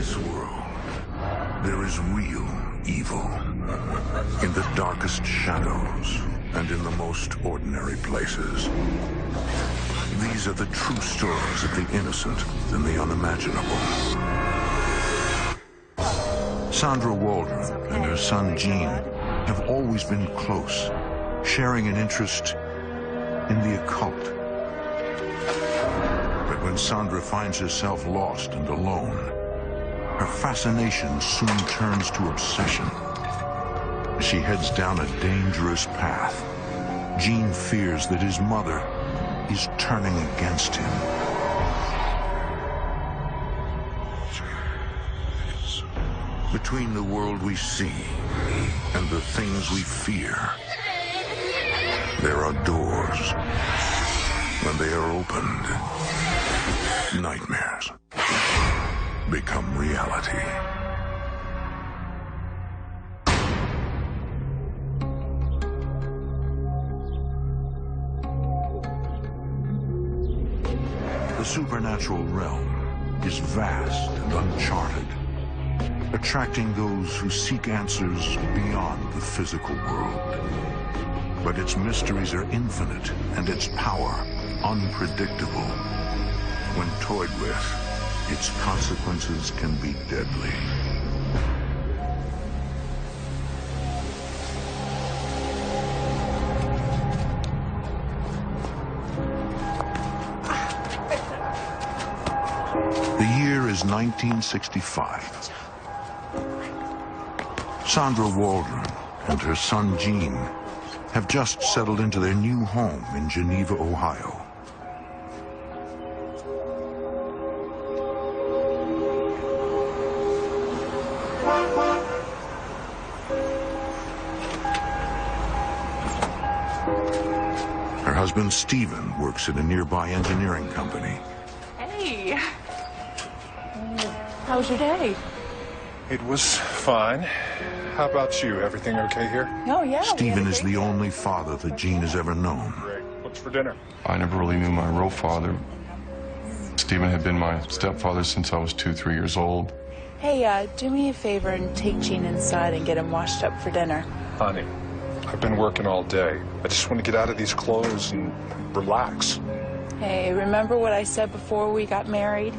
this world, there is real evil. In the darkest shadows and in the most ordinary places. These are the true stories of the innocent and the unimaginable. Sandra Waldron and her son Gene have always been close, sharing an interest in the occult. But when Sandra finds herself lost and alone, her fascination soon turns to obsession. As she heads down a dangerous path, Gene fears that his mother is turning against him. Between the world we see and the things we fear, there are doors. When they are opened, nightmares become reality. The supernatural realm is vast and uncharted, attracting those who seek answers beyond the physical world. But its mysteries are infinite and its power unpredictable. When toyed with, its consequences can be deadly. The year is 1965. Sandra Waldron and her son Gene have just settled into their new home in Geneva, Ohio. Her husband Stephen works at a nearby engineering company. Hey. How was your day? It was fine. How about you? Everything okay here? Oh, yeah. Stephen is the only father that Gene has ever known. Great. What's for dinner? I never really knew my real father. Stephen had been my stepfather since I was 3 years old. Hey, do me a favor and take Gene inside and get him washed up for dinner. Honey, I've been working all day. I just want to get out of these clothes and relax. Hey, remember what I said before we got married?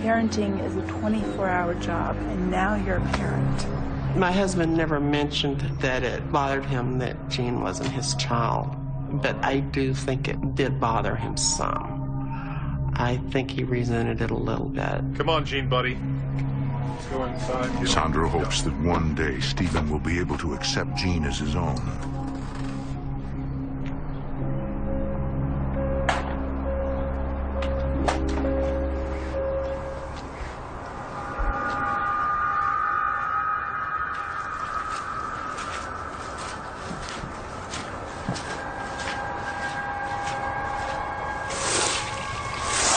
Parenting is a 24-hour job, and now you're a parent. My husband never mentioned that it bothered him that Gene wasn't his child, but I do think it did bother him some. I think he resented it a little bit. Come on, Gene, buddy. Let's go inside. Sandra hopes that one day Stephen will be able to accept Gene as his own.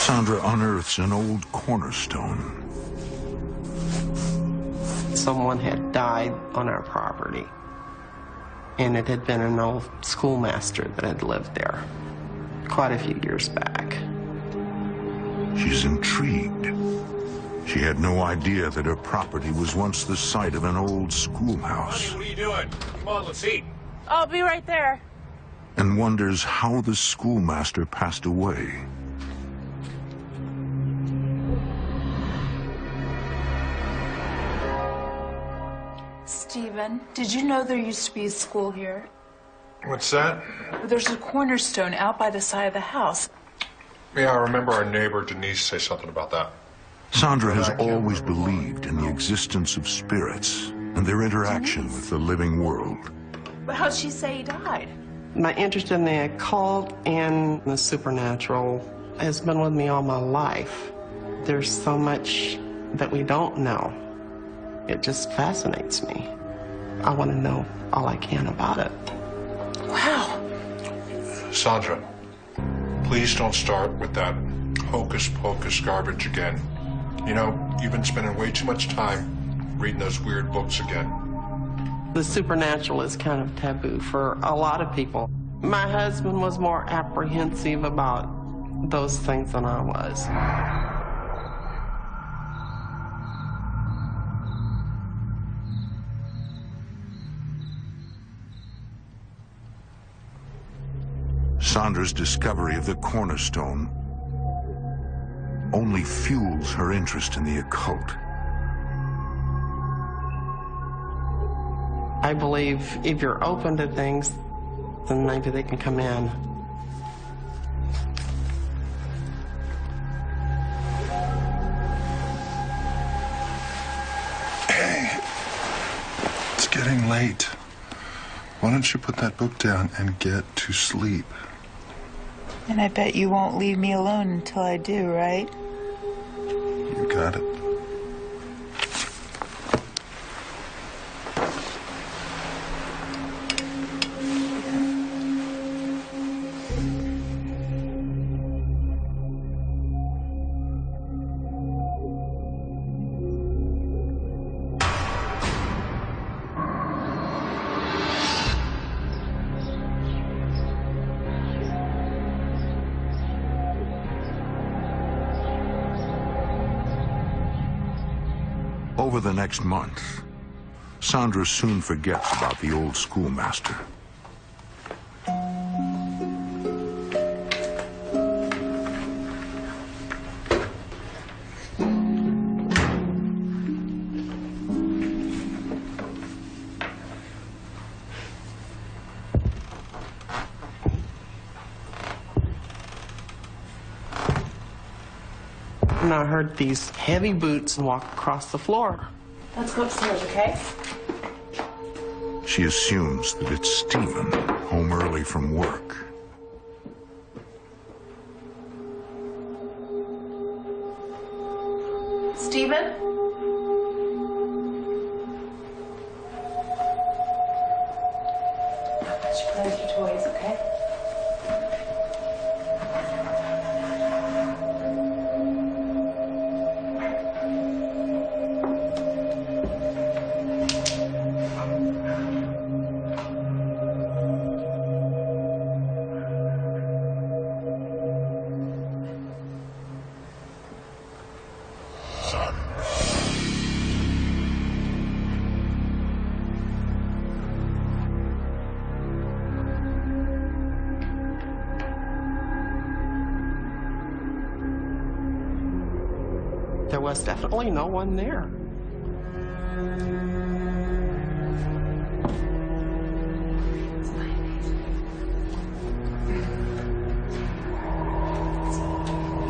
Sandra unearths an old cornerstone. Someone had died on our property, and it had been an old schoolmaster that had lived there quite a few years back. She's intrigued. She had no idea that her property was once the site of an old schoolhouse. Honey, what are you doing? Come on, let's eat. I'll be right there. And wonders how the schoolmaster passed away. Stephen, did you know there used to be a school here? What's that? There's a cornerstone out by the side of the house. Yeah, I remember our neighbor Denise say something about that. Sandra has always believed in the existence of spirits and their interaction with the living world. But how'd she say he died? My interest in the occult and the supernatural has been with me all my life. There's so much that we don't know. It just fascinates me. I want to know all I can about it. Wow. Sandra, please don't start with that hocus pocus garbage again. You know, you've been spending way too much time reading those weird books again. The supernatural is kind of taboo for a lot of people. My husband was more apprehensive about those things than I was. Sandra's discovery of the cornerstone only fuels her interest in the occult. I believe if you're open to things, then maybe they can come in. Hey, it's getting late. Why don't you put that book down and get to sleep? And I bet you won't leave me alone until I do, right? You got it. Over the next month, Sandra soon forgets about the old schoolmaster. And I heard these heavy boots walk across the floor. Let's go upstairs, okay? She assumes that it's Stephen, home early from work. Stephen? I should play with your toys, okay? There was definitely no one there.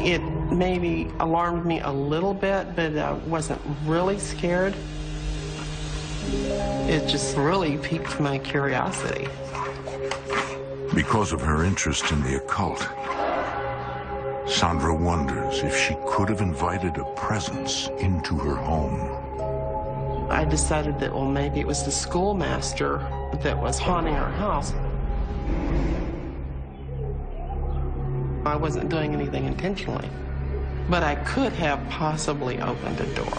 It maybe alarmed me a little bit, but I wasn't really scared. It just really piqued my curiosity. Because of her interest in the occult, Sandra wonders if she could have invited a presence into her home. I decided that, well, maybe it was the schoolmaster that was haunting our house. I wasn't doing anything intentionally, but I could have possibly opened a door.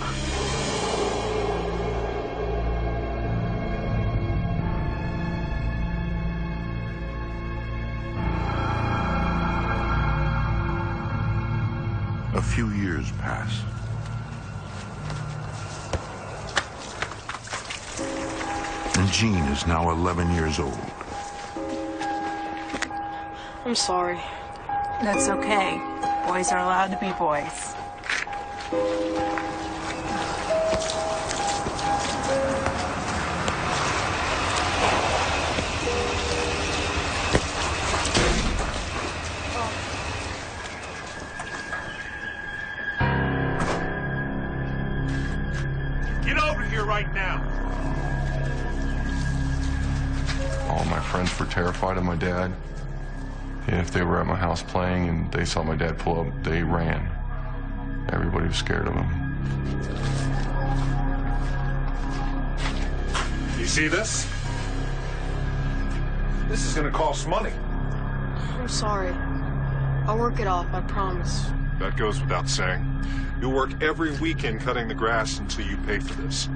A few years pass. And Jean is now 11 years old. I'm sorry. That's okay. Boys are allowed to be boys. Get over here right now. All my friends were terrified of my dad. And if they were at my house playing and they saw my dad pull up, they ran. Everybody was scared of him. You see this? This is gonna cost money. I'm sorry. I'll work it off, I promise. That goes without saying. You'll work every weekend cutting the grass until you pay for this.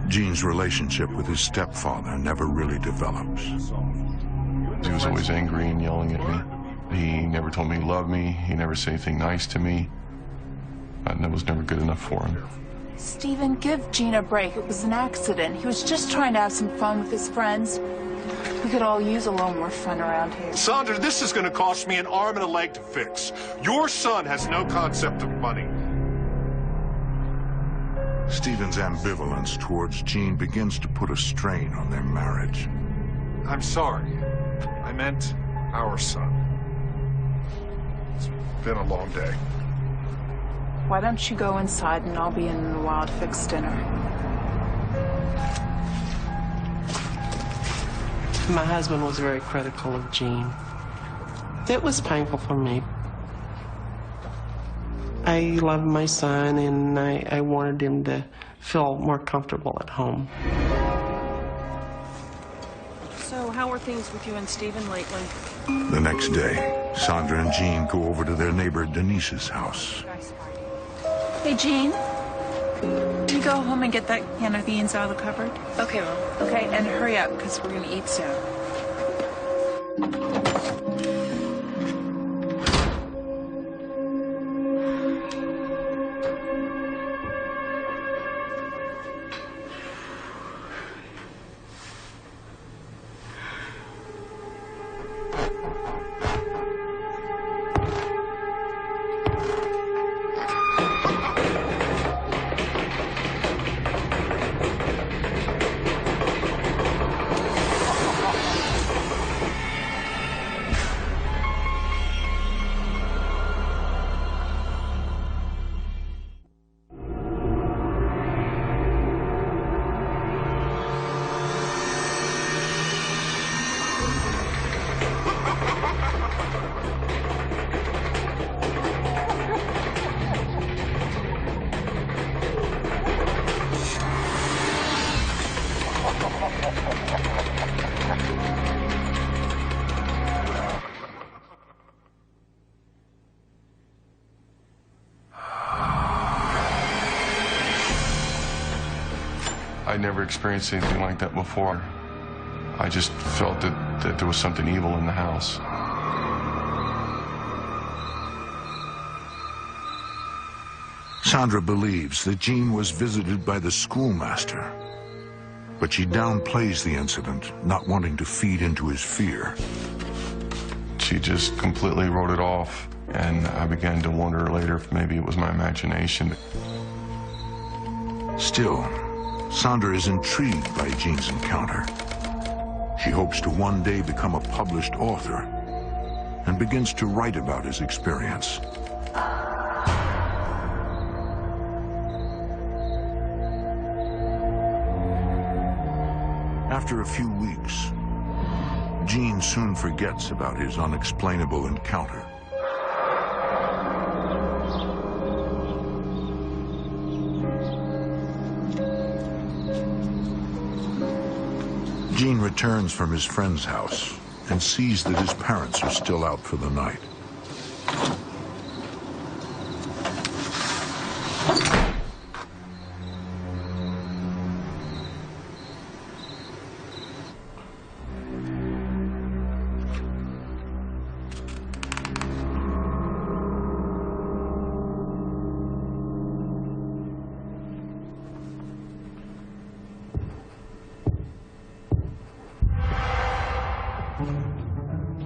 Jean's relationship with his stepfather never really develops. He was always angry and yelling at me. He never told me he loved me. He never said anything nice to me. And that was never good enough for him. Stephen, give Jean a break. It was an accident. He was just trying to have some fun with his friends. We could all use a little more fun around here. Sandra, this is going to cost me an arm and a leg to fix. Your son has no concept of money. Stephen's ambivalence towards Jean begins to put a strain on their marriage. I'm sorry. I meant our son. It's been a long day. Why don't you go inside and I'll be in a while to fix dinner. My husband was very critical of Jean. It was painful for me. I loved my son, and I wanted him to feel more comfortable at home. So, how are things with you and Stephen lately? The next day, Sandra and Jean go over to their neighbor Denise's house. Hey, Jean. Can you go home and get that can of beans out of the cupboard? Okay, Mom. Okay, and hurry up, because we're going to eat soon. I never experienced anything like that before. I just felt that there was something evil in the house. Sandra believes that Jean was visited by the schoolmaster, but she downplays the incident, not wanting to feed into his fear. She just completely wrote it off, and I began to wonder later if maybe it was my imagination. Still, Sandra is intrigued by Jean's encounter. She hopes to one day become a published author and begins to write about his experience. After a few weeks, Jean soon forgets about his unexplainable encounter. Jean returns from his friend's house and sees that his parents are still out for the night.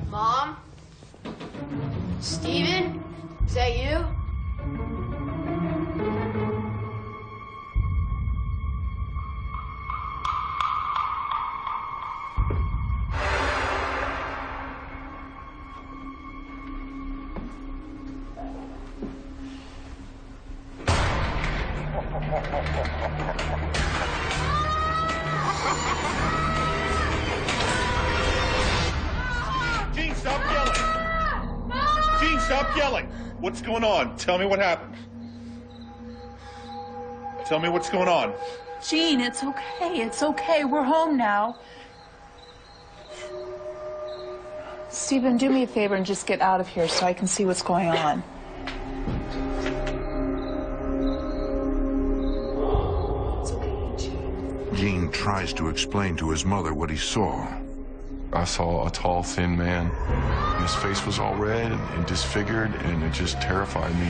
Mom? Stephen? Is that you? Jean, stop yelling! Jean, stop yelling! What's going on? Tell me what happened. Tell me what's going on. Jean, it's okay. It's okay. We're home now. Stephen, do me a favor and just get out of here so I can see what's going on. It's okay, Jean. Jean tries to explain to his mother what he saw. I saw a tall, thin man. His face was all red and disfigured, and it just terrified me.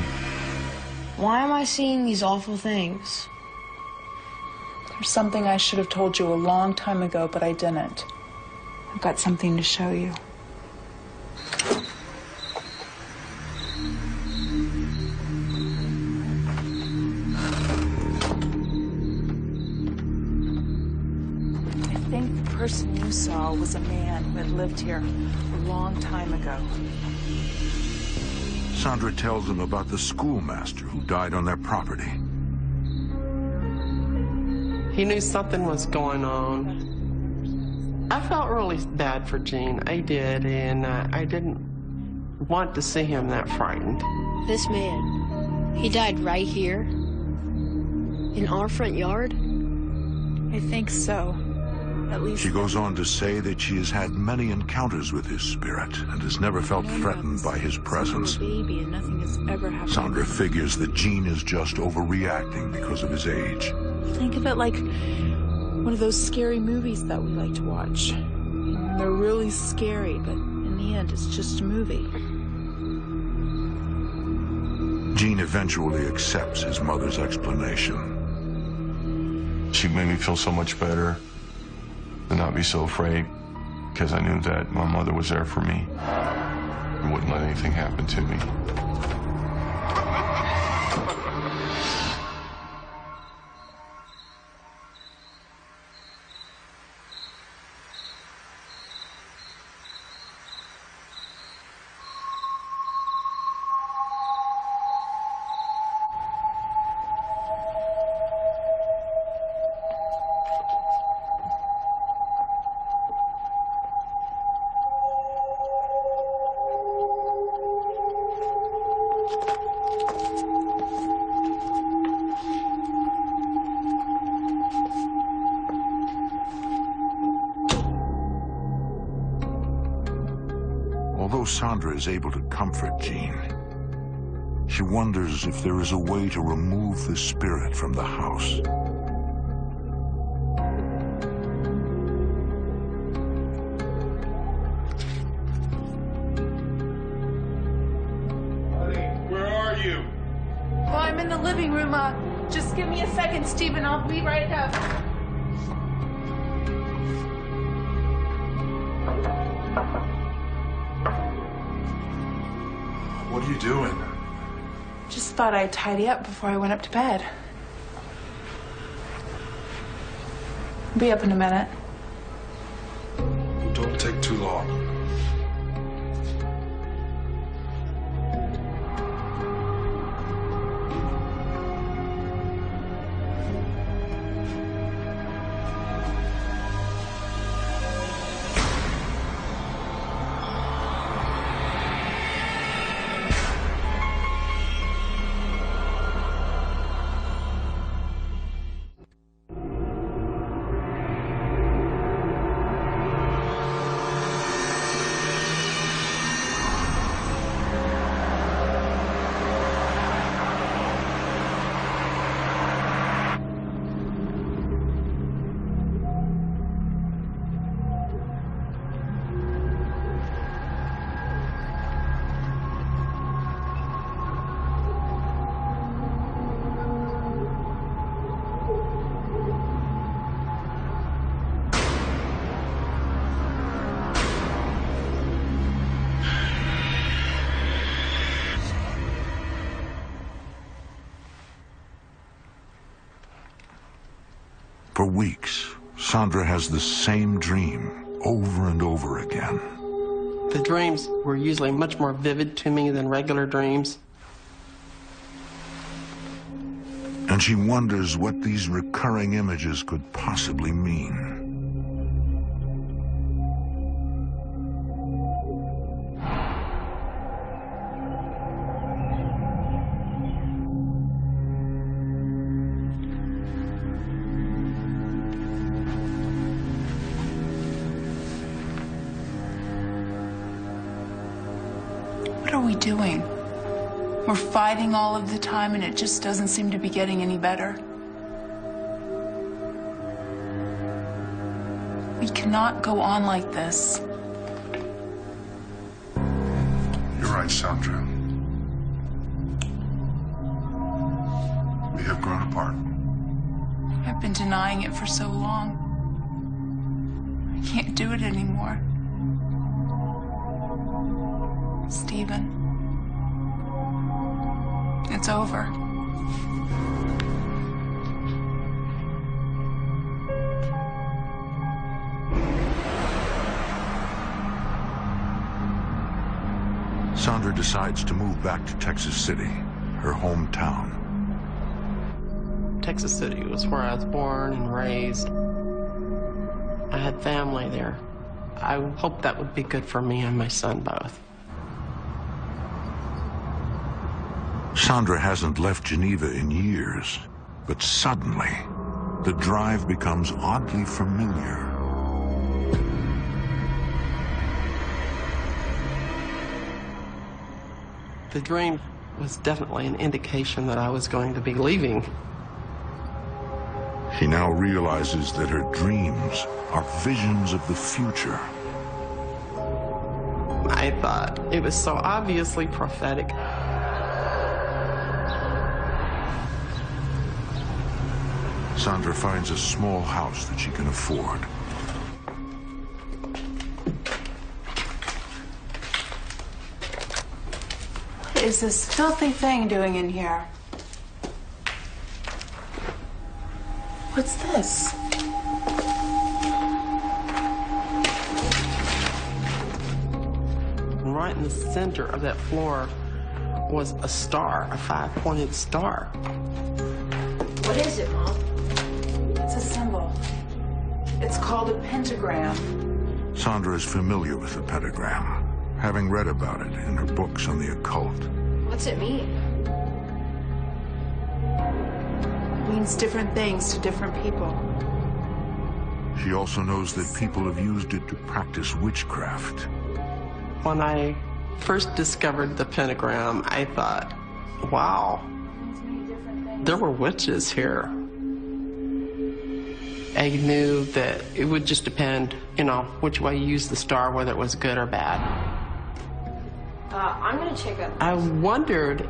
Why am I seeing these awful things? There's something I should have told you a long time ago, but I didn't. I've got something to show you. I think the person you saw was a man who had lived here a long time ago. Sandra tells him about the schoolmaster who died on their property. He knew something was going on. I felt really bad for Gene. I did, and I didn't want to see him that frightened. This man, he died right here? In our front yard? I think so. At least She goes on to say that she has had many encounters with his spirit and has never felt threatened by his presence. Baby, and nothing has ever happened. Sandra figures that Gene is just overreacting because of his age. Think of it like one of those scary movies that we like to watch. They're really scary, but in the end, it's just a movie. Gene eventually accepts his mother's explanation. She made me feel so much better to not be so afraid, because I knew that my mother was there for me and wouldn't let anything happen to me. Although Sandra is able to comfort Gene, she wonders if there is a way to remove the spirit from the house. Where are you? Oh, I'm in the living room. Just give me a second, Stephen. I'll be right up. What are you doing? Just thought I'd tidy up before I went up to bed. I'll be up in a minute. Don't take too long. For weeks, Sandra has the same dream over and over again. The dreams were usually much more vivid to me than regular dreams. And she wonders what these recurring images could possibly mean. What are we doing? We're fighting all of the time, and it just doesn't seem to be getting any better. We cannot go on like this. You're right, Sandra. We have grown apart. I've been denying it for so long. I can't do it anymore. Stephen. It's over. Sandra decides to move back to Texas City, her hometown. Texas City was where I was born and raised. I had family there. I hoped that would be good for me and my son both. Sandra hasn't left Geneva in years, but suddenly, the drive becomes oddly familiar. The dream was definitely an indication that I was going to be leaving. She now realizes that her dreams are visions of the future. I thought it was so obviously prophetic. Sandra finds a small house that she can afford. What is this filthy thing doing in here? What's this? And right in the center of that floor was a star, a five-pointed star. What is it, Mom? It's a symbol. It's called a pentagram. Sandra is familiar with the pentagram, having read about it in her books on the occult. What's it mean? It means different things to different people. She also knows that people have used it to practice witchcraft. When I first discovered the pentagram, I thought, wow, there were witches here. I knew that it would just depend, which way you use the star, whether it was good or bad. I'm gonna check out. I wondered,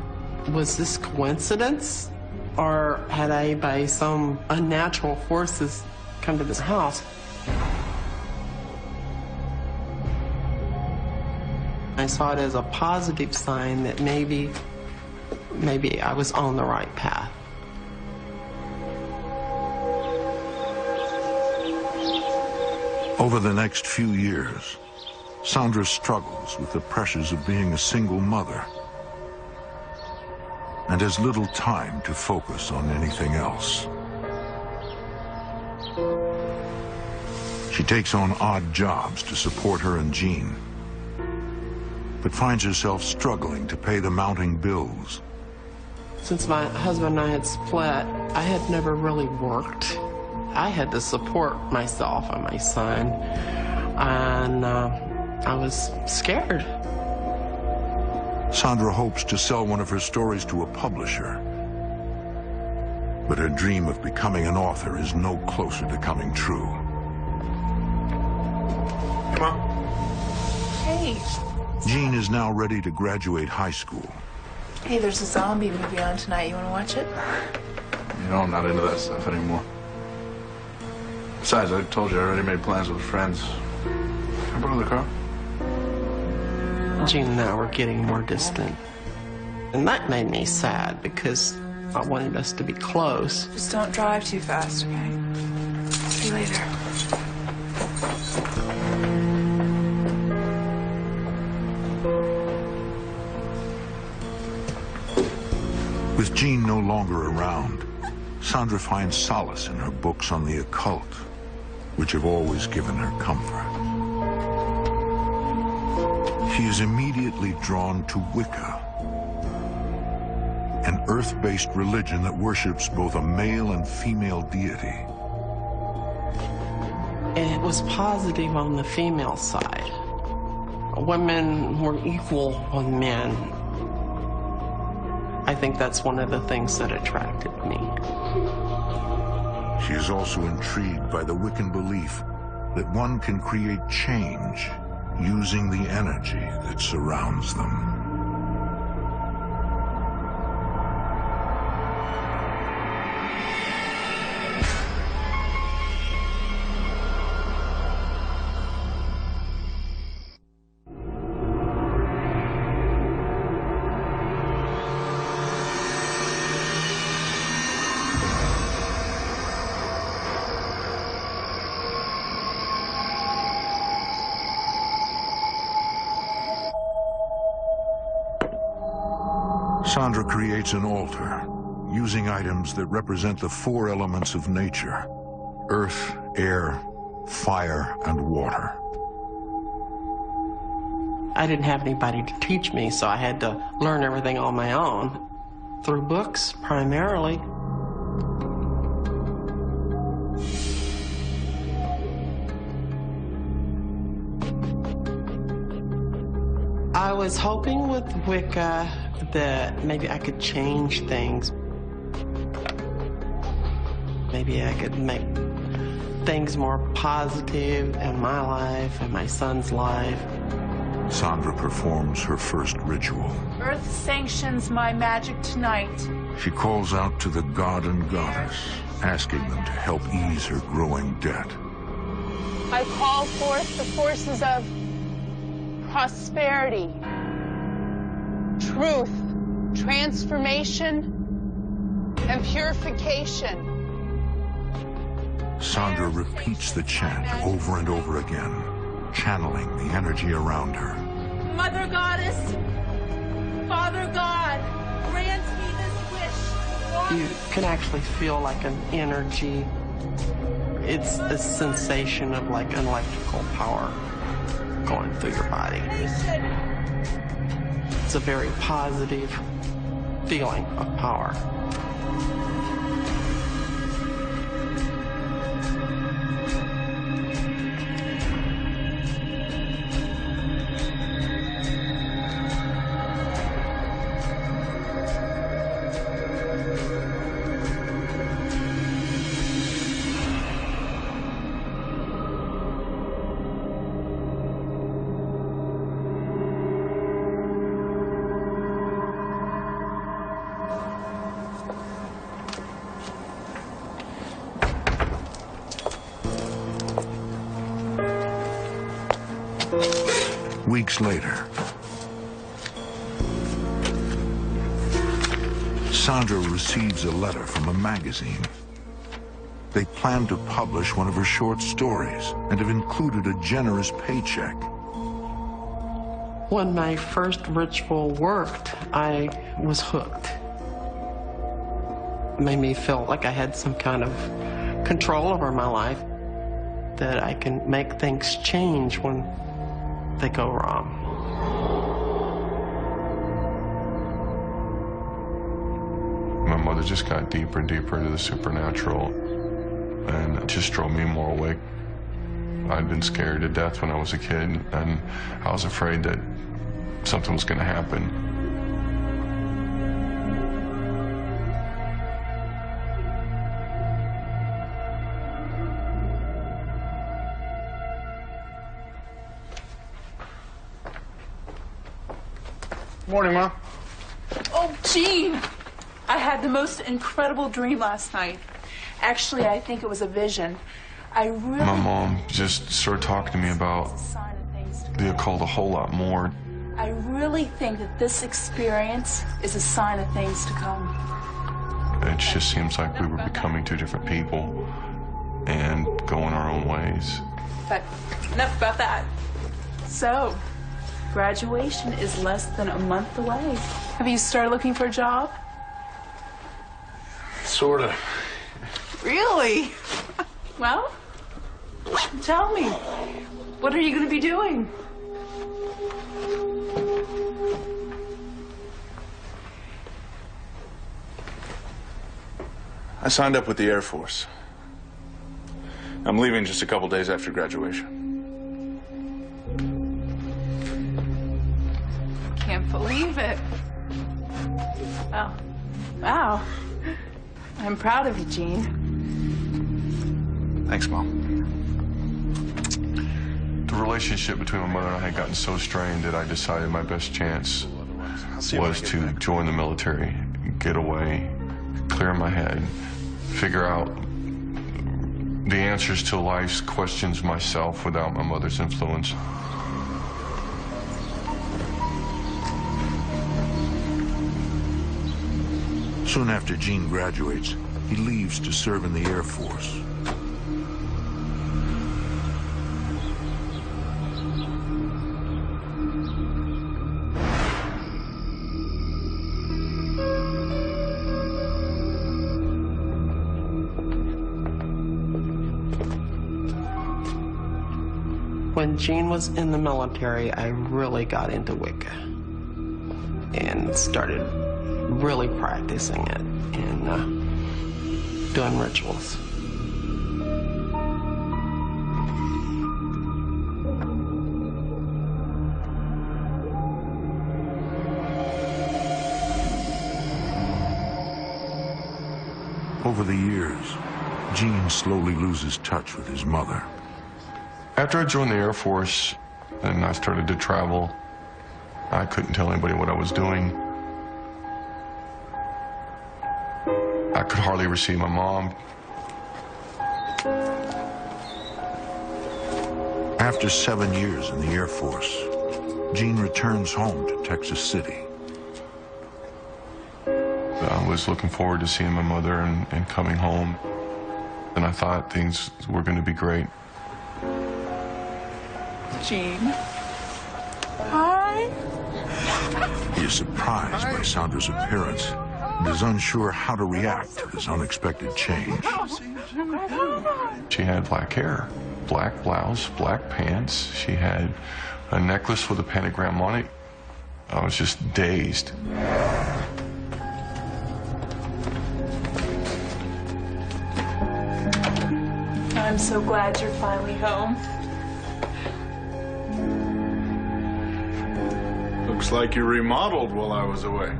was this coincidence? Or had I, by some unnatural forces, come to this house? I saw it as a positive sign that maybe I was on the right path. Over the next few years, Sandra struggles with the pressures of being a single mother and has little time to focus on anything else. She takes on odd jobs to support her and Jean, but finds herself struggling to pay the mounting bills. Since my husband and I had split, I had never really worked. I had to support myself and my son, and I was scared. Sandra hopes to sell one of her stories to a publisher, but her dream of becoming an author is no closer to coming true. Come on. Hey. Jean is now ready to graduate high school. Hey, there's a zombie movie on tonight. You want to watch it? You know, I'm not into that stuff anymore. Besides, I told you I already made plans with friends. Can I borrow the car? Jean and I were getting more distant. And that made me sad because I wanted us to be close. Just don't drive too fast, okay? See you later. With Jean no longer around, Sandra finds solace in her books on the occult, which have always given her comfort. She is immediately drawn to Wicca, an earth-based religion that worships both a male and female deity. It was positive on the female side. Women were equal with men. I think that's one of the things that attracted me. She is also intrigued by the Wiccan belief that one can create change using the energy that surrounds them. Sandra creates an altar using items that represent the 4 elements of nature: earth, air, fire, and water. I didn't have anybody to teach me, so I had to learn everything on my own, through books primarily. I was hoping with Wicca that maybe I could change things. Maybe I could make things more positive in my life and my son's life. Sandra performs her first ritual. Earth sanctions my magic tonight. She calls out to the god and goddess, asking them to help ease her growing debt. I call forth the forces of prosperity, truth, transformation, and purification. Sandra repeats the chant over and over again, channeling the energy around her. Mother Goddess, Father God, grant me this wish. You can actually feel like an energy. It's a sensation of like an electrical power going through your body. It's a very positive feeling of power. Weeks later, Sandra receives a letter from a magazine. They plan to publish one of her short stories and have included a generous paycheck. When my first ritual worked, I was hooked. It made me feel like I had some kind of control over my life, that I can make things change when they go wrong. My mother just got deeper and deeper into the supernatural, and it just drove me more awake. I'd been scared to death when I was a kid, and I was afraid that something was going to happen. Morning, Mom. Oh, Gene! I had the most incredible dream last night. Actually, I think it was a vision. I really... My mom just started talking to me about the occult a whole lot more. I really think that this experience is a sign of things to come. It just seems like we were becoming 2 different people and going our own ways. But enough about that. So, graduation is less than a month away. Have you started looking for a job? Sort of. Really? Well, tell me, what are you going to be doing? I signed up with the Air Force. I'm leaving just a couple days after graduation. Can't believe it. Oh, wow. I'm proud of you, Gene. Thanks, Mom. The relationship between my mother and I had gotten so strained that I decided my best chance was to join the military, get away, clear my head, figure out the answers to life's questions myself without my mother's influence. Soon after Gene graduates, he leaves to serve in the Air Force. When Gene was in the military, I really got into Wicca and started really practicing it and doing rituals. Over the years, Gene slowly loses touch with his mother. After I joined the Air Force and I started to travel, I couldn't tell anybody what I was doing. I could hardly ever see my mom. After 7 years in the Air Force, Gene returns home to Texas City. I was looking forward to seeing my mother and coming home, and I thought things were going to be great. Gene. Hi. He is surprised by Sandra's appearance and is unsure how to react to this unexpected change. She had black hair, black blouse, black pants. She had a necklace with a pentagram on it. I was just dazed. I'm so glad you're finally home. Looks like you remodeled while I was away.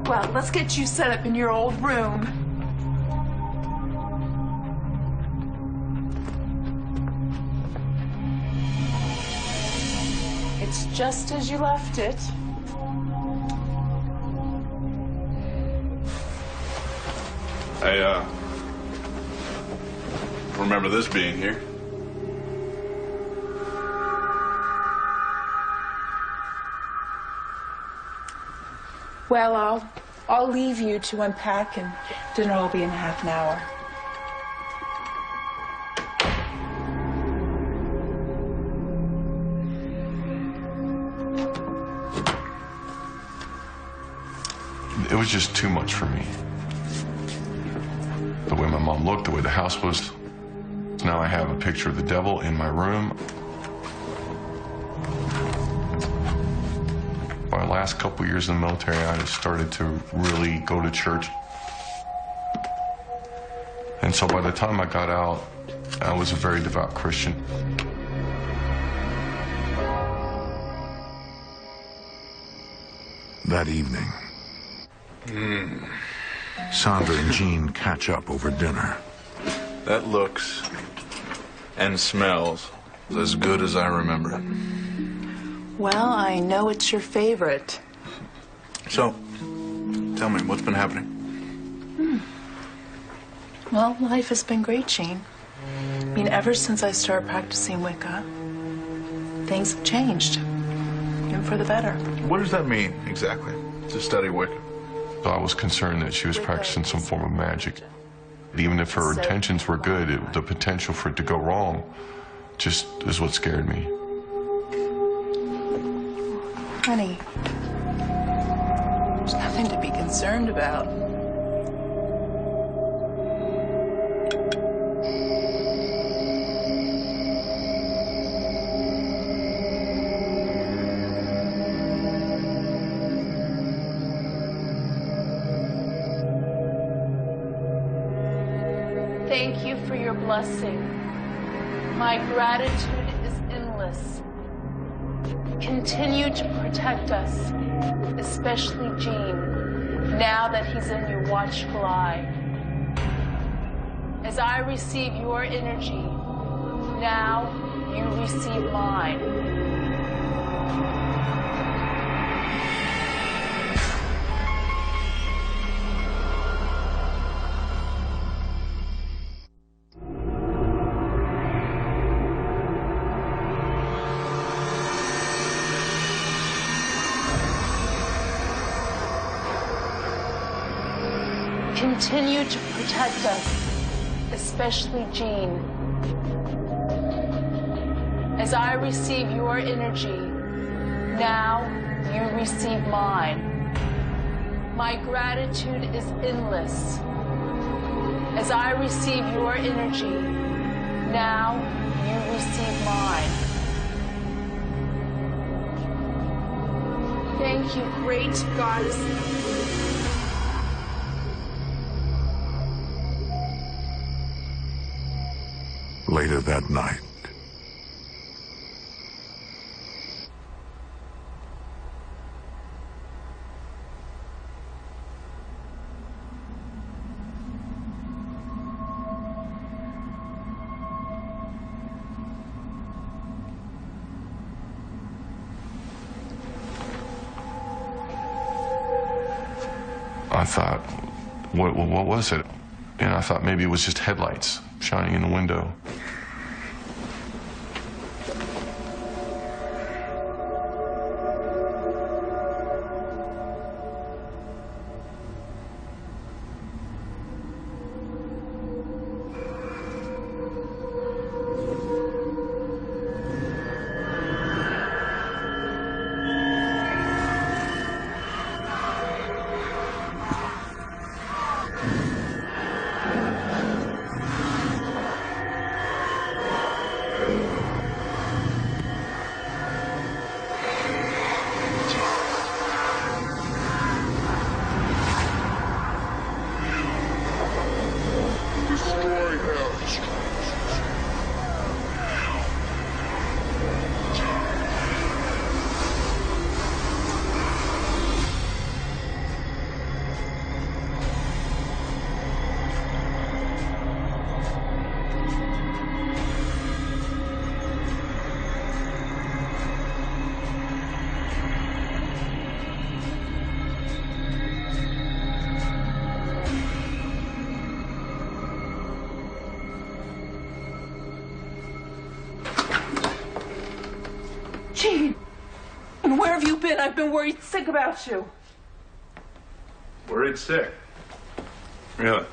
Well, let's get you set up in your old room. It's just as you left it. I, remember this being here. Well, I'll leave you to unpack, and dinner will be in half an hour. It was just too much for me. The way my mom looked, the way the house was. Now I have a picture of the devil in my room. My last couple years in the military, I just started to really go to church. And so by the time I got out, I was a very devout Christian. That evening, Sandra and Gene catch up over dinner. That looks and smells as good as I remember it. Well, I know it's your favorite. So, tell me, what's been happening? Well, life has been great, Gene. I mean, ever since I started practicing Wicca, things have changed. And for the better. What does that mean, exactly, to study Wicca? So I was concerned that she was practicing some form of magic. Even if her intentions were good, the potential for it to go wrong just is what scared me. Honey, there's nothing to be concerned about. Thank you for your blessing. My gratitude is endless. Continue to protect us, especially Gene, now that he's in your watchful eye. As I receive your energy, now you receive mine. Continue to protect us, especially Gene. As I receive your energy, now you receive mine. My gratitude is endless. As I receive your energy, Now you receive mine. Thank you, great goddess. Later that night, I thought, what was it? And I thought maybe it was just headlights shining in the window. Gene, where have you been? I've been worried sick about you. Worried sick? Really?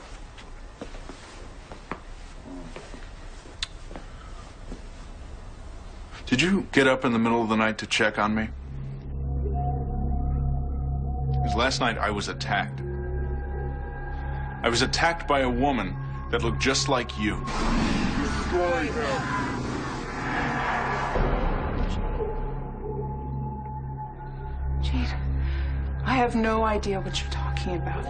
Did you get up in the middle of the night to check on me? Because last night I was attacked. I was attacked by a woman that looked just like you. Destroy her. Gene, I have no idea what you're talking about.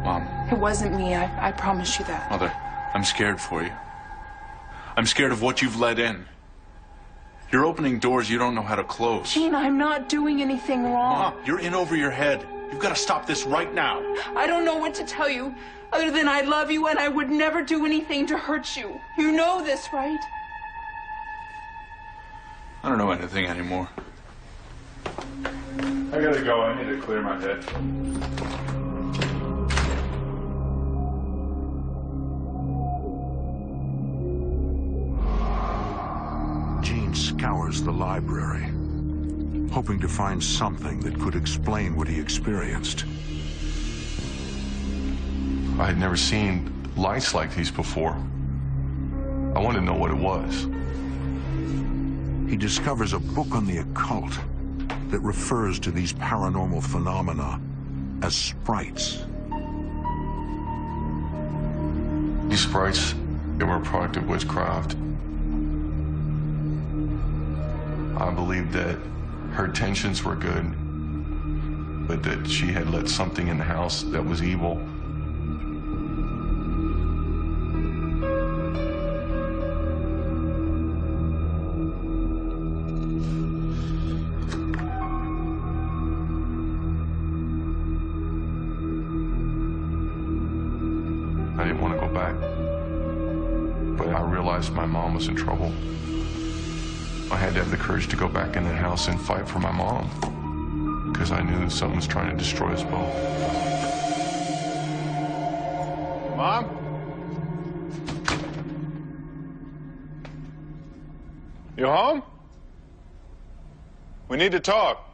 Mom. It wasn't me, I promise you that. Mother, I'm scared for you. I'm scared of what you've let in. You're opening doors you don't know how to close. Gene, I'm not doing anything wrong. Mom, you're in over your head. You've got to stop this right now. I don't know what to tell you, other than I love you and I would never do anything to hurt you. You know this, right? I don't know anything anymore. I gotta go. I need to clear my head. Gene scours the library, hoping to find something that could explain what he experienced. I had never seen lights like these before. I wanted to know what it was. He discovers a book on the occult that refers to these paranormal phenomena as sprites. These sprites, they were a product of witchcraft. I believed that her intentions were good, but that she had let something in the house that was evil. I didn't want to go back, but I realized my mom was in trouble. I had to have the courage to go back in that house and fight for my mom, because I knew that someone was trying to destroy us both. Mom? You home? We need to talk.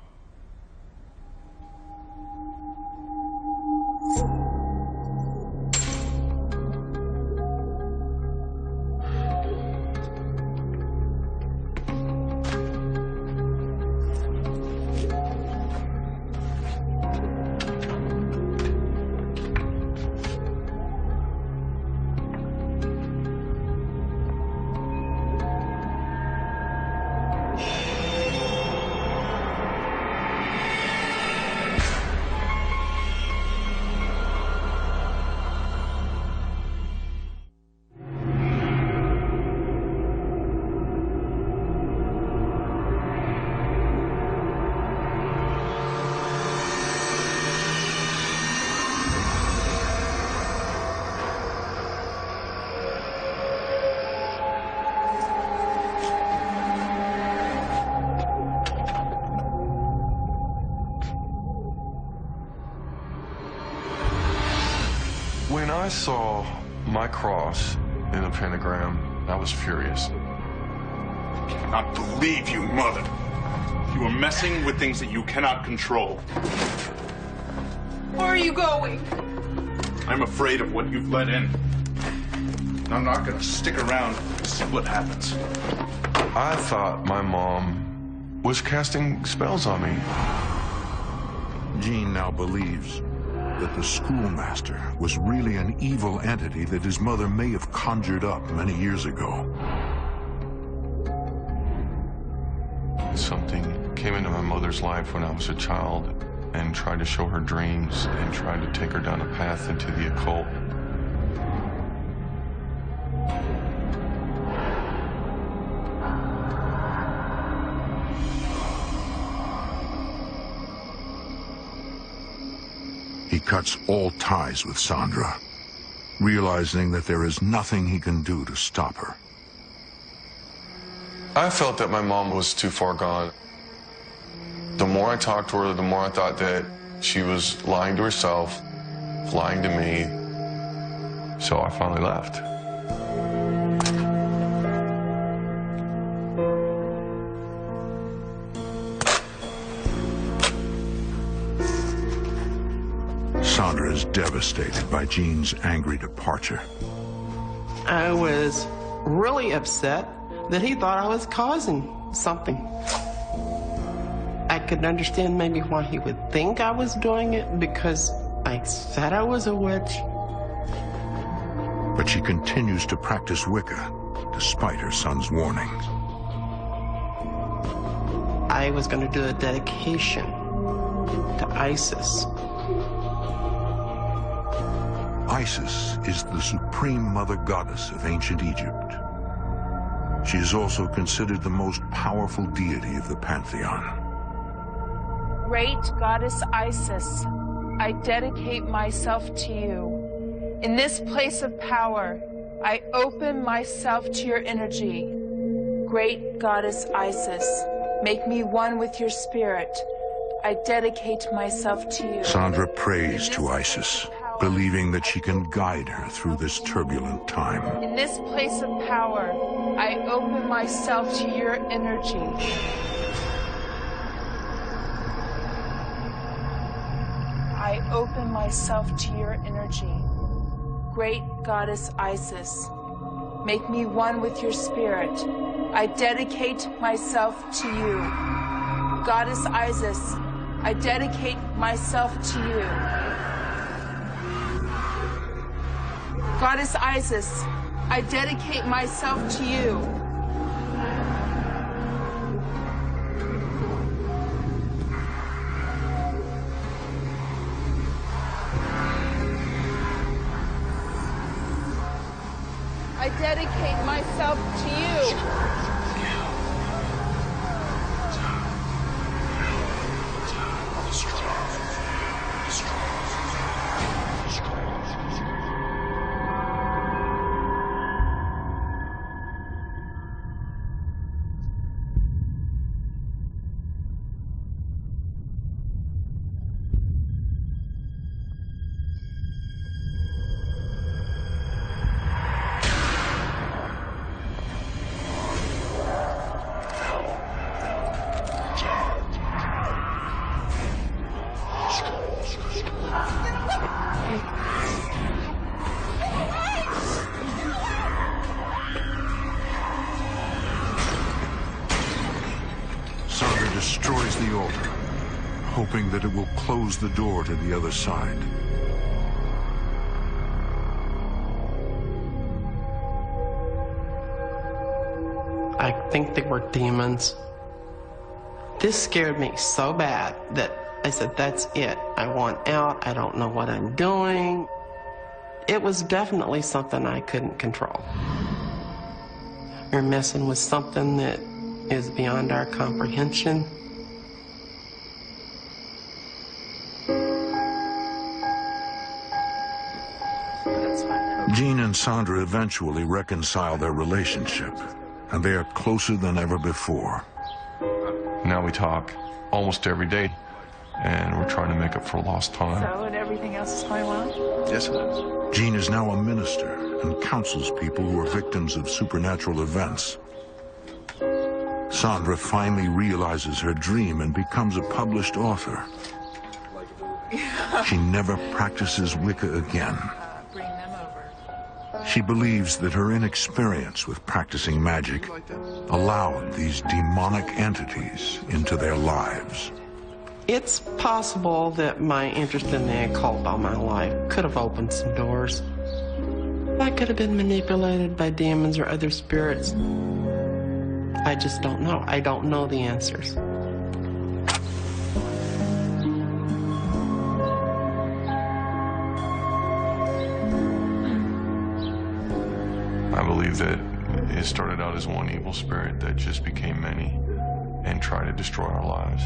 I saw my cross in the pentagram, I was furious. I cannot believe you, Mother. You are messing with things that you cannot control. Where are you going? I'm afraid of what you've let in. And I'm not gonna stick around to see what happens. I thought my mom was casting spells on me. Gene now believes that the schoolmaster was really an evil entity that his mother may have conjured up many years ago. Something came into my mother's life when I was a child and tried to show her dreams and tried to take her down a path into the occult. He cuts all ties with Sandra, realizing that there is nothing he can do to stop her. I felt that my mom was too far gone. The more I talked to her, the more I thought that she was lying to herself, lying to me. So I finally left. Sandra is devastated by Gene's angry departure. I was really upset that he thought I was causing something. I could understand maybe why he would think I was doing it, because I said I was a witch. But she continues to practice Wicca, despite her son's warnings. I was going to do a dedication to Isis. Isis is the supreme mother goddess of ancient Egypt. She is also considered the most powerful deity of the pantheon. Great goddess Isis, I dedicate myself to you. In this place of power, I open myself to your energy. Great goddess Isis, make me one with your spirit. I dedicate myself to you. Sandra prays to Isis, believing that she can guide her through this turbulent time. In this place of power, I open myself to your energy. I open myself to your energy. Great goddess Isis, make me one with your spirit. I dedicate myself to you. Goddess Isis, I dedicate myself to you. Goddess Isis, I dedicate myself to you. I dedicate myself to you. Destroys the altar, hoping that it will close the door to the other side. I think they were demons. This scared me so bad that I said, that's it. I want out. I don't know what I'm doing. It was definitely something I couldn't control. You're messing with something that is beyond our comprehension. Gene and Sandra eventually reconcile their relationship, and they are closer than ever before. Now we talk almost every day. and we're trying to make up for lost time. So, and everything else is going well? Yes, it is. Jean is now a minister and counsels people who are victims of supernatural events. Sandra finally realizes her dream and becomes a published author. She never practices Wicca again. Bring them over. She believes that her inexperience with practicing magic allowed these demonic entities into their lives. It's possible that my interest in the occult all my life could have opened some doors. I could have been manipulated by demons or other spirits. I just don't know. I don't know the answers. I believe that it started out as one evil spirit that just became many and tried to destroy our lives.